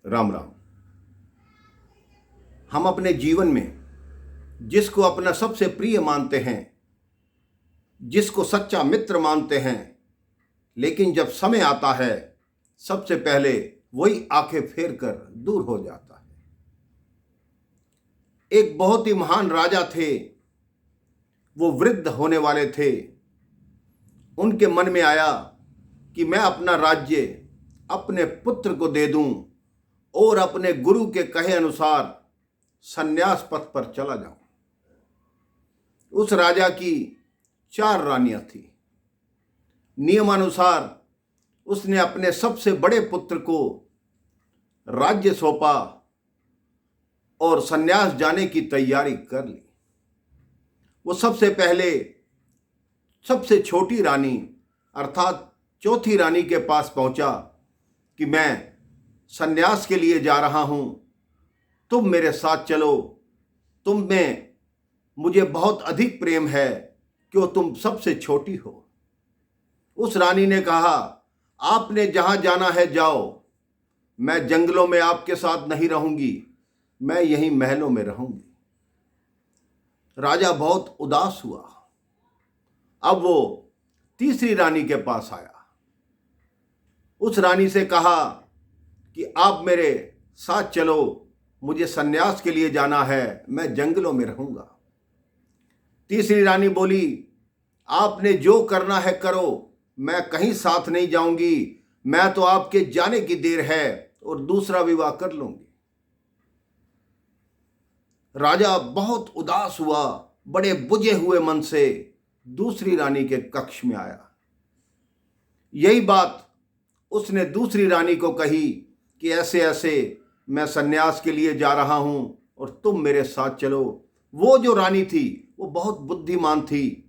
राम राम। हम अपने जीवन में जिसको अपना सबसे प्रिय मानते हैं, जिसको सच्चा मित्र मानते हैं, लेकिन जब समय आता है सबसे पहले वही आंखें फेर कर दूर हो जाता है। एक बहुत ही महान राजा थे, वो वृद्ध होने वाले थे। उनके मन में आया कि मैं अपना राज्य अपने पुत्र को दे दूं और अपने गुरु के कहे अनुसार संन्यास पथ पर चला जाऊं। उस राजा की 4 रानियां थी। नियमानुसार उसने अपने सबसे बड़े पुत्र को राज्य सौंपा और संन्यास जाने की तैयारी कर ली। वो सबसे पहले सबसे छोटी रानी अर्थात चौथी रानी के पास पहुंचा कि मैं संन्यास के लिए जा रहा हूं, तुम मेरे साथ चलो। तुम में मुझे बहुत अधिक प्रेम है, क्यों तुम सबसे छोटी हो। उस रानी ने कहा, आपने जहां जाना है जाओ, मैं जंगलों में आपके साथ नहीं रहूंगी, मैं यहीं महलों में रहूंगी। राजा बहुत उदास हुआ। अब वो तीसरी रानी के पास आया। उस रानी से कहा कि आप मेरे साथ चलो, मुझे संन्यास के लिए जाना है, मैं जंगलों में रहूंगा। तीसरी रानी बोली, आपने जो करना है करो, मैं कहीं साथ नहीं जाऊंगी, मैं तो आपके जाने की देर है और दूसरा विवाह कर लूंगी। राजा बहुत उदास हुआ, बड़े बुझे हुए मन से दूसरी रानी के कक्ष में आया। यही बात उसने दूसरी रानी को कही कि ऐसे ऐसे मैं संन्यास के लिए जा रहा हूं और तुम मेरे साथ चलो। वो जो रानी थी वो बहुत बुद्धिमान थी।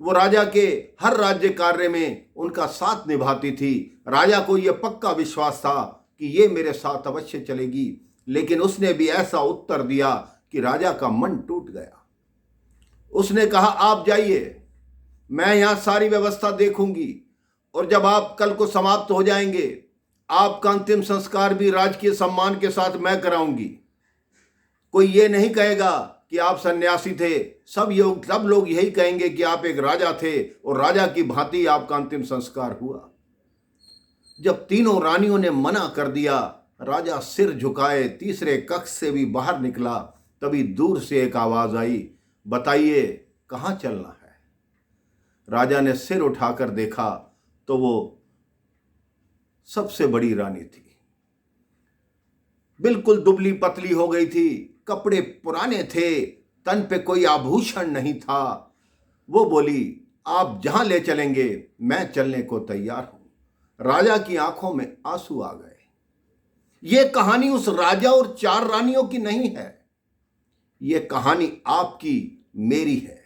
वो राजा के हर राज्य कार्य में उनका साथ निभाती थी। राजा को यह पक्का विश्वास था कि ये मेरे साथ अवश्य चलेगी, लेकिन उसने भी ऐसा उत्तर दिया कि राजा का मन टूट गया। उसने कहा, आप जाइए, मैं यहाँ सारी व्यवस्था देखूंगी और जब आप कल को समाप्त हो जाएंगे, आपका अंतिम संस्कार भी राजकीय सम्मान के साथ मैं कराऊंगी। कोई ये नहीं कहेगा कि आप सन्यासी थे, सब लोग यही कहेंगे कि आप एक राजा थे और राजा की भांति आपका अंतिम संस्कार हुआ। जब तीनों रानियों ने मना कर दिया, राजा सिर झुकाए तीसरे कक्ष से भी बाहर निकला। तभी दूर से एक आवाज आई, बताइए कहाँ चलना है। राजा ने सिर उठाकर देखा तो वो सबसे बड़ी रानी थी। बिल्कुल दुबली पतली हो गई थी, कपड़े पुराने थे, तन पे कोई आभूषण नहीं था। वो बोली, आप जहां ले चलेंगे मैं चलने को तैयार हूं। राजा की आंखों में आंसू आ गए। ये कहानी उस राजा और 4 रानियों की नहीं है, ये कहानी आपकी मेरी है।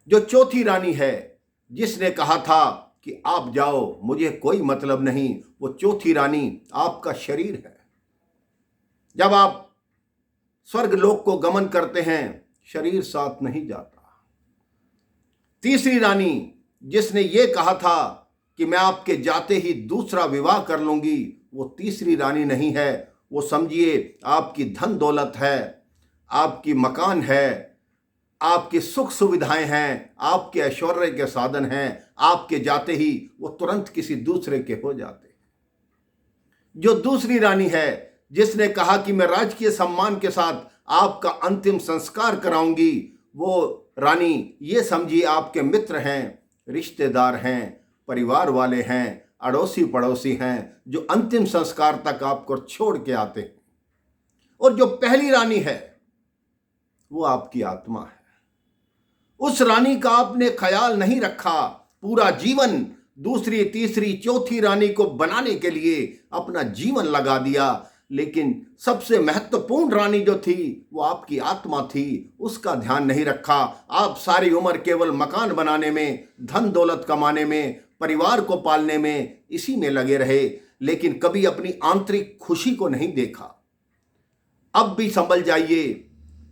जो चौथी रानी है, जिसने कहा था कि आप जाओ, मुझे कोई मतलब नहीं, वो चौथी रानी आपका शरीर है। जब आप स्वर्ग लोक को गमन करते हैं, शरीर साथ नहीं जाता। तीसरी रानी, जिसने ये कहा था कि मैं आपके जाते ही दूसरा विवाह कर लूंगी, वो तीसरी रानी नहीं है। वो समझिए आपकी धन दौलत है, आपकी मकान है, आपकी सुख सुविधाएं हैं, आपके ऐश्वर्य के साधन हैं। आपके जाते ही वो तुरंत किसी दूसरे के हो जाते हैं। जो दूसरी रानी है, जिसने कहा कि मैं राजकीय सम्मान के साथ आपका अंतिम संस्कार कराऊंगी, वो रानी ये समझिए आपके मित्र हैं, रिश्तेदार हैं, परिवार वाले हैं, अड़ोसी पड़ोसी हैं, जो अंतिम संस्कार तक आपको छोड़ के आते हैं। और जो पहली रानी है, वो आपकी आत्मा है। उस रानी का आपने ख्याल नहीं रखा। पूरा जीवन दूसरी, तीसरी, चौथी रानी को बनाने के लिए अपना जीवन लगा दिया, लेकिन सबसे महत्वपूर्ण रानी जो थी वो आपकी आत्मा थी, उसका ध्यान नहीं रखा। आप सारी उम्र केवल मकान बनाने में, धन दौलत कमाने में, परिवार को पालने में, इसी में लगे रहे, लेकिन कभी अपनी आंतरिक खुशी को नहीं देखा। अब भी संभल जाइए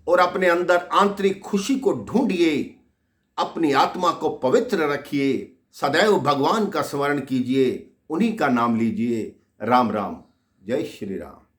और अपने अंदर आंतरिक खुशी को ढूंढिए, अपनी आत्मा को पवित्र रखिए, सदैव भगवान का स्मरण कीजिए, उन्हीं का नाम लीजिए। राम राम। जय श्री राम।